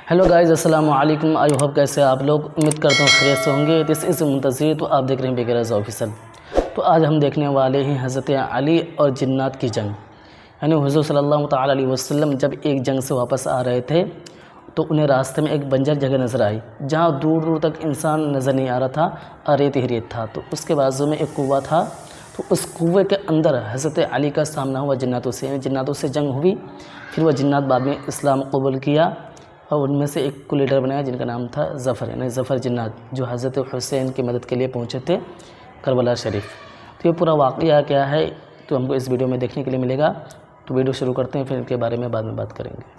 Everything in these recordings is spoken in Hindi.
हेलो गाइस, अस्सलाम वालेकुम। आई होप कैसे आप लोग, उम्मीद करता हूँ खैरियत से होंगे। This is Muntazir. तो आप देख रहे हैं बेगरज़ ऑफिशियल। तो आज हम देखने वाले हैं हज़रत अली और जिन्नात की जंग। यानी हुज़ूर सल्लल्लाहु तआला अलैहि वसल्लम जब एक जंग से वापस आ रहे थे तो उन्हें रास्ते में एक बंजर जगह नज़र आई जहाँ दूर दूर तक इंसान नज़र नहीं आ रहा था और रेत ही रेत था। तो उसके बाजू में एक कुआँ था। तो उस कुएँ के अंदर हज़रत अली का सामना हुआ जिन्नातों से जंग हुई। फिर वह जिन्नात बाद में इस्लाम कबूल किया और उनमें से एक को लीडर बनाया जिनका नाम था ज़फ़र, यानी ज़फ़र जिन्नात, जो हज़रत हुसैन की मदद के लिए पहुँचे थे करबला शरीफ। तो ये पूरा वाक़या क्या है तो हमको इस वीडियो में देखने के लिए मिलेगा। तो वीडियो शुरू करते हैं, फिर इनके बारे में बाद में बात करेंगे।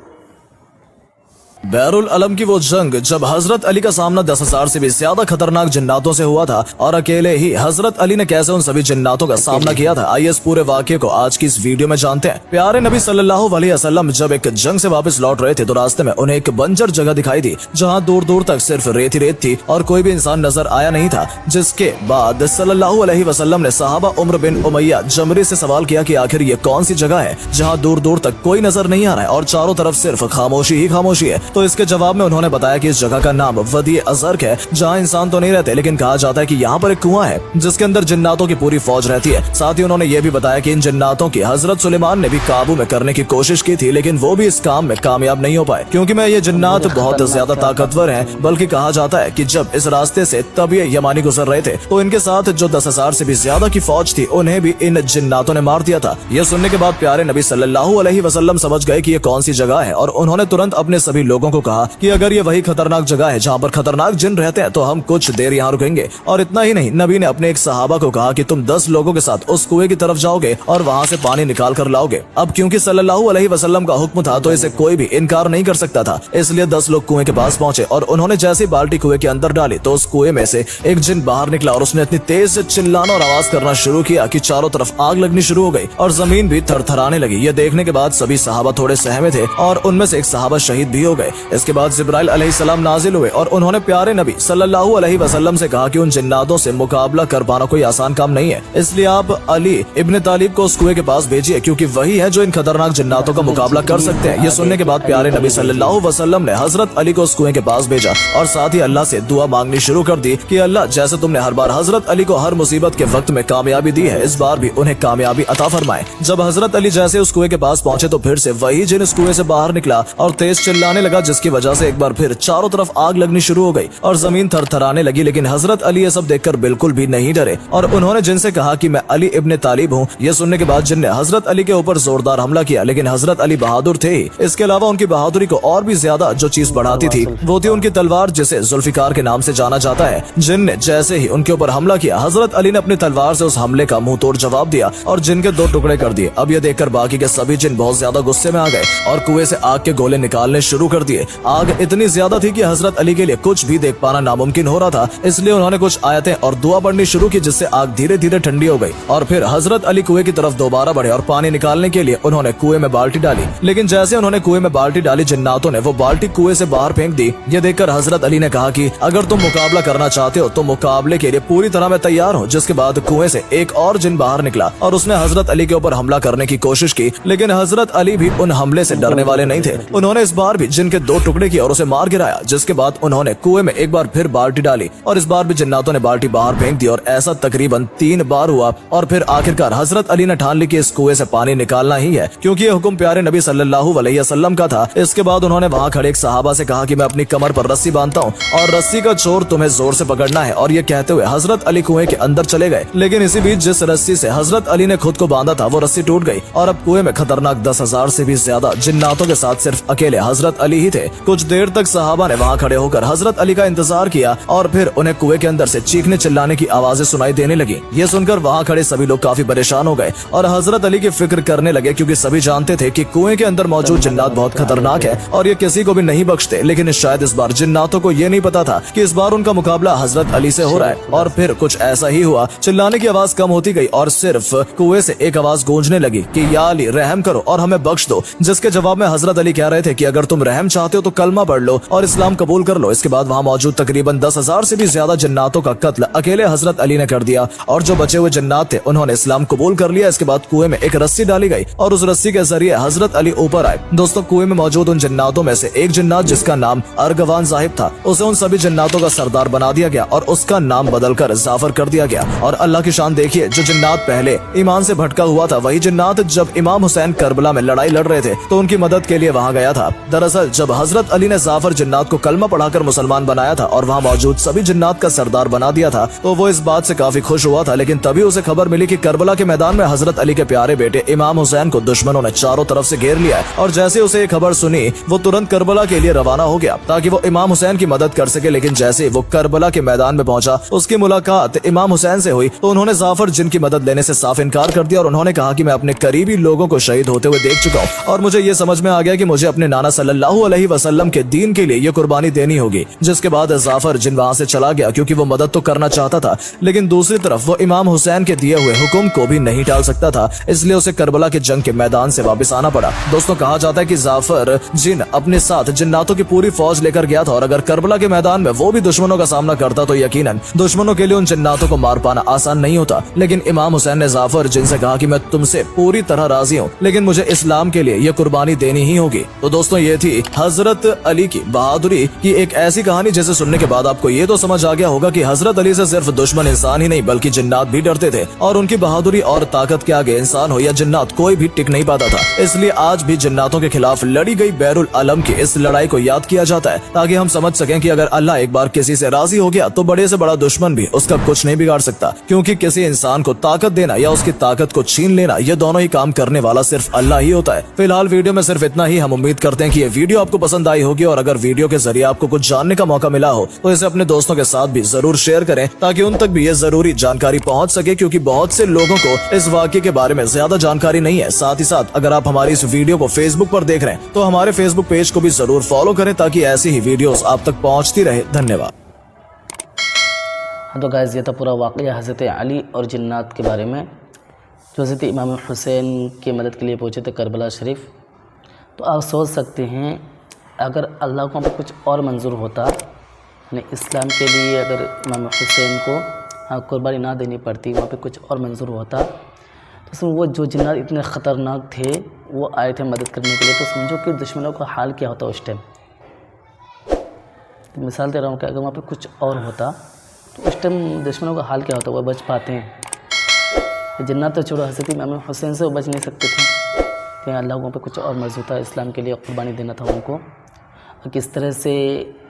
बैरुल अलम की वो जंग जब हजरत अली का सामना 10,000 से भी ज्यादा खतरनाक जिन्नातों से हुआ था और अकेले ही हजरत अली ने कैसे उन सभी जिन्नातों का सामना किया था, आइए इस पूरे वाक़ये को आज की इस वीडियो में जानते हैं। प्यारे नबी सल्लल्लाहु अलैहि वसल्लम जब एक जंग से वापस लौट रहे थे तो रास्ते में उन्हें एक बंजर जगह दिखाई दी जहाँ दूर दूर तक सिर्फ रेत ही रेत थी और कोई भी इंसान नजर आया नहीं था। जिसके बाद सल्लल्लाहु अलैहि वसल्लम ने सहाबा उम्र बिन उमैया जमरी से सवाल किया कि आखिर ये कौन सी जगह है जहाँ दूर दूर तक कोई नजर नहीं आ रहा है और चारों तरफ सिर्फ खामोशी ही खामोशी है। तो इसके जवाब में उन्होंने बताया कि इस जगह का नाम वदी अज़र्क है जहाँ इंसान तो नहीं रहते, लेकिन कहा जाता है कि यहाँ पर एक कुआं है जिसके अंदर जिन्नातों की पूरी फौज रहती है। साथ ही उन्होंने ये भी बताया कि इन जिन्नातों की हजरत सुलेमान ने भी काबू में करने की कोशिश की थी, लेकिन वो भी इस काम में कामयाब नहीं हो पाए क्योंकि मैं ये जिन्नात बहुत ज्यादा ताकतवर है। बल्कि कहा जाता है कि जब इस रास्ते से तबी यमानी गुजर रहे थे तो इनके साथ जो 10,000 से भी ज्यादा की फौज थी उन्हें भी इन जिन्नातों ने मार दिया था। यह सुनने के बाद प्यारे नबी सल्लल्लाहु अलैहि वसल्लम समझ गए कि ये कौन सी जगह है और उन्होंने तुरंत अपने सभी लोगों को कहा कि अगर ये वही खतरनाक जगह है जहाँ पर खतरनाक जिन रहते हैं तो हम कुछ देर यहाँ रुकेंगे। और इतना ही नहीं, नबी ने अपने एक सहाबा को कहा कि तुम 10 लोगों के साथ उस कुएं की तरफ जाओगे और वहाँ से पानी निकाल कर लाओगे। अब क्योंकि सल्लल्लाहु अलैहि वसल्लम का हुक्म था तो इसे कोई भी इनकार नहीं कर सकता था, इसलिए 10 लोग कुएं के पास पहुंचे और उन्होंने जैसे बाल्टी कुएं के अंदर डाली तो उस कुएं में से एक जिन बाहर निकला और उसने इतनी तेज से चिल्लाना और आवाज करना शुरू किया कि चारों तरफ आग लगनी शुरू हो गई और जमीन भी थरथराने लगी। यह देखने के बाद सभी सहाबा थोड़े सहमे थे और उनमें से एक सहाबा शहीद भी हो गए। इसके बाद जिब्राइल अलैहिस्सलाम नाजिल हुए और उन्होंने प्यारे नबी सल्लल्लाहु अलैहि वसल्लम से कहा कि उन जिन्नातों से मुकाबला कर पाना कोई आसान काम नहीं है, इसलिए आप अली इब्न तालिब को उस कुएं के पास भेजिए क्योंकि वही है जो इन खतरनाक जिन्नातों का मुकाबला कर सकते हैं। ये सुनने के बाद प्यारे नबी सल्लल्लाहु अलैहि वसल्लम ने हजरत अली को उस कुएं के पास भेजा और साथ ही अल्लाह से दुआ मांगनी शुरू कर दी कि अल्लाह, जैसे तुमने हर बार हजरत अली को हर मुसीबत के वक्त में कामयाबी दी है, इस बार भी उन्हें कामयाबी अता फरमाए। जब हजरत अली जैसे उस कुएं के पास पहुंचे तो फिर से वही जिन इस कुएं से बाहर निकला और तेज चिल्लाने लगा, जिसकी वजह से एक बार फिर चारों तरफ आग लगनी शुरू हो गई और जमीन थरथराने लगी। लेकिन हजरत अली ये सब देखकर बिल्कुल भी नहीं डरे और उन्होंने जिनसे कहा कि मैं अली इब्न तालिब हूँ। यह सुनने के बाद जिन ने हजरत अली के ऊपर जोरदार हमला किया, लेकिन हजरत अली बहादुर थे ही। इसके अलावा उनकी बहादुरी को और भी ज्यादा जो चीज बढ़ाती थी वो थी उनकी तलवार, जिसे जुल्फिकार के नाम से जाना जाता है। जिन ने जैसे ही उनके ऊपर हमला किया, हजरत अली ने अपनी तलवार से उस हमले का मुंह तोड़ जवाब दिया और जिन के 2 टुकड़े कर दिए। अब यह देखकर बाकी के सभी जिन बहुत ज्यादा गुस्से में आ गए और कुएं से आग के गोले निकालने शुरू कर दिए। आग इतनी ज्यादा थी कि हजरत अली के लिए कुछ भी देख पाना नामुमकिन हो रहा था, इसलिए उन्होंने कुछ आयतें और दुआ पढ़नी शुरू की जिससे आग धीरे धीरे ठंडी हो गई और फिर हजरत अली कुएं की तरफ दोबारा बढ़े और पानी निकालने के लिए उन्होंने कुएं में बाल्टी डाली। लेकिन जैसे उन्होंने कुएं में बाल्टी डाली, जिन्नातों ने वो बाल्टी कुएं से बाहर फेंक दी। ये देखकर हजरत अली ने कहा कि अगर तुम मुकाबला करना चाहते हो तो मुकाबले के लिए पूरी तरह मैं तैयार हूँ। जिसके बाद कुएं से एक और जिन बाहर निकला और उसने हजरत अली के ऊपर हमला करने की कोशिश की, लेकिन हजरत अली भी उन हमले से डरने वाले नहीं थे। उन्होंने इस बार भी जिन के 2 टुकड़े किए और उसे मार गिराया। जिसके बाद उन्होंने कुएं में एक बार फिर बाल्टी डाली और इस बार भी जिन्नातों ने बाल्टी बाहर फेंक दी और ऐसा तकरीबन 3 बार हुआ और फिर आखिरकार हजरत अली ने ठान ली कि इस कुएं से पानी निकालना ही है क्योंकि ये हुक्म प्यारे नबी सल्लल्लाहु अलैहि वसल्लम का था। इसके बाद उन्होंने वहां खड़े एक सहाबा से कहा कि मैं अपनी कमर पर रस्सी बांधता हूँ और रस्सी का छोर तुम्हें जोर से पकड़ना है, और ये कहते हुए हजरत अली कुएं के अंदर चले गए। लेकिन इसी बीच जिस रस्सी से हजरत अली ने खुद को बांधा था वो रस्सी टूट गई और अब कुएं में खतरनाक 10,000 से भी ज्यादा जिन्नातों के साथ सिर्फ अकेले हजरत अली ही थे। कुछ देर तक सहाबा ने वहाँ खड़े होकर हजरत अली का इंतजार किया और फिर उन्हें कुएं के अंदर से चीखने चिल्लाने की आवाजें सुनाई देने लगी। ये सुनकर वहाँ खड़े सभी लोग काफी परेशान हो गए और हजरत अली की फिक्र करने लगे क्योंकि सभी जानते थे कि कुएं के अंदर मौजूद जिन्नात बहुत खतरनाक है और ये किसी को भी नहीं बख्शते। लेकिन शायद इस बार जिन्नातों को ये नहीं पता था कि इस बार उनका मुकाबला हजरत अली से हो रहा है। और फिर कुछ ऐसा ही हुआ, चिल्लाने की आवाज कम होती गई और सिर्फ कुएं से एक आवाज गूंजने लगी कि या अली रहम करो और हमें बख्श दो। जिसके जवाब में हजरत अली कह रहे थे कि अगर तुम रहम चाहते हो तो कलमा पढ़ लो और इस्लाम कबूल कर लो। इसके बाद वहाँ मौजूद तकरीबन 10,000 से भी ज्यादा जिन्नातों का कत्ल अकेले हजरत अली ने कर दिया और जो बचे हुए जिन्नात थे उन्होंने इस्लाम कबूल कर लिया। इसके बाद कुएं में एक रस्सी डाली गई और उस रस्सी के जरिए हजरत अली ऊपर आए। दोस्तों, कुएं में मौजूद उन जिन्नातों में से एक जिन्नात जिसका नाम अर्गवान साहिब था, उसे उन सभी जिन्नातों का सरदार बना दिया गया और उसका नाम बदलकर जाफर कर दिया गया। और अल्लाह की शान देखिए, जो जिन्नात पहले ईमान से भटका हुआ था वही जिन्नात जब इमाम हुसैन करबला में लड़ाई लड़ रहे थे तो उनकी मदद के लिए वहाँ गया था। दरअसल जब हजरत अली ने जाफर जिन्नात को कलमा पढ़ाकर मुसलमान बनाया था और वहाँ मौजूद सभी जिन्नात का सरदार बना दिया था तो वो इस बात से काफी खुश हुआ था। लेकिन तभी उसे खबर मिली कि करबला के मैदान में हजरत अली के प्यारे बेटे इमाम हुसैन को दुश्मनों ने चारों तरफ से घेर लिया है। और जैसे उसे ये खबर सुनी वो तुरंत करबला के लिए रवाना हो गया ताकि वो इमाम हुसैन की मदद कर सके। लेकिन जैसे वो करबला के मैदान में पहुंचा, उसकी मुलाकात इमाम हुसैन से हुई तो उन्होंने जाफर जिन की मदद लेने से साफ इनकार कर दिया और उन्होंने कहा कि मैं अपने करीबी लोगों को शहीद होते हुए देख चुका हूँ और मुझे ये समझ में आ गया कि मुझे अपने नाना सल्लल्लाहु अलैहि वसल्लम के दीन के लिए ये कुर्बानी देनी होगी। जिसके बाद जाफर जिन वहां से चला गया क्योंकि वो मदद तो करना चाहता था लेकिन दूसरी तरफ वो इमाम हुसैन के दिए हुए हुक्म को भी नहीं टाल सकता था, इसलिए उसे करबला के जंग के मैदान से वापस आना पड़ा। दोस्तों, कहा जाता है कि जाफर जिन अपने साथ जिन्नातों की पूरी फौज लेकर गया था और अगर करबला के मैदान में वो भी दुश्मनों का सामना करता तो यकीनन दुश्मनों के लिए उन जिन्नातों को मार पाना आसान नहीं होता। लेकिन इमाम हुसैन ने जाफर जिन से कहा कि मैं तुमसे पूरी तरह राजी हूँ लेकिन मुझे इस्लाम के लिए ये कुर्बानी देनी ही होगी। तो दोस्तों, ये थी हजरत अली की बहादुरी की एक ऐसी कहानी जिसे सुनने के बाद आपको ये तो समझ आ गया होगा कि हजरत अली से सिर्फ दुश्मन इंसान ही नहीं बल्कि जिन्नात भी डरते थे और उनकी बहादुरी और ताकत के आगे इंसान हो या जिन्नात कोई भी टिक नहीं पाता था। इसलिए आज भी जिन्नातों के खिलाफ लड़ी गई बैरुल अलम की इस लड़ाई को याद किया जाता है ताकि हम समझ सकें कि अगर अल्लाह एक बार किसी से राजी हो गया तो बड़े से बड़ा दुश्मन भी उसका कुछ नहीं बिगाड़ सकता, क्योंकि किसी इंसान को ताकत देना या उसकी ताकत को छीन लेना ये दोनों ही काम करने वाला सिर्फ अल्लाह ही होता है। फिलहाल वीडियो में सिर्फ इतना ही। हम उम्मीद करते हैं कि ये वीडियो आपको पसंद आई होगी और अगर वीडियो के जरिए आपको कुछ जानने का मौका मिला हो तो इसे अपने दोस्तों के साथ भी जरूर शेयर करें ताकि उन तक भी ये जरूरी जानकारी पहुंच सके, क्योंकि बहुत से लोगों को इस वाकये के बारे में ज्यादा जानकारी नहीं है। साथ ही साथ अगर आप हमारी इस वीडियो को फेसबुक पर देख रहे हैं तो हमारे फेसबुक पेज को भी जरूर फॉलो करें ताकि ऐसी ही वीडियोस आप तक पहुंचती रहे। धन्यवाद। हाँ, तो गाइस, ये था पूरा वाक़या हज़रत अली और जिन्नात के बारे में जो हज़रत इमाम हुसैन की मदद के लिए पहुँचे थे करबला शरीफ। तो आप सोच सकते हैं अगर अल्लाह को वहाँ पर कुछ और मंजूर होता, यानी इस्लाम के लिए अगर इमाम हुसैन को कुर्बानी ना देनी पड़ती, वहाँ पे कुछ और मंजूर होता तो उसमें वो जो जिन्नात इतने ख़तरनाक थे वो आए थे मदद करने के लिए, तो समझो कि दुश्मनों का हाल क्या होता उस टाइम। तो मिसाल दे रहा हूँ कि अगर वहाँ पे कुछ और होता तो उस टाइम दुश्मनों का हाल क्या होता, वो बच पाते हैं। जिन्नात तो छोड़ो, हज़रत इमाम हुसैन से वो बच नहीं सकते थे, तो अल्लाह को वहाँ पे कुछ और मर्ज़ू था, इस्लाम के लिए कुर्बानी देना था उनको। और किस तरह से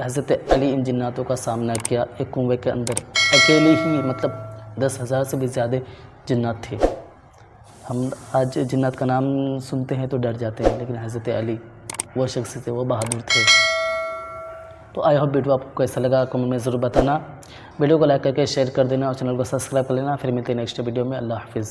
हज़रत अली इन जिन्नातों का सामना किया एक कुएं के अंदर अकेले ही, मतलब 10,000 से भी ज़्यादा जिन्नात थे। हम आज जिन्नात का नाम सुनते हैं तो डर जाते हैं, लेकिन हज़रत अली वो शख्स थे, वो बहादुर थे। तो आई होप वीडियो आपको कैसा लगा कमेंट में ज़रूर बताना। वीडियो को लाइक करके शेयर कर देना और चैनल को सब्सक्राइब कर लेना। फिर मिलते हैं नेक्स्ट वीडियो में। अल्लाह हाफिज़।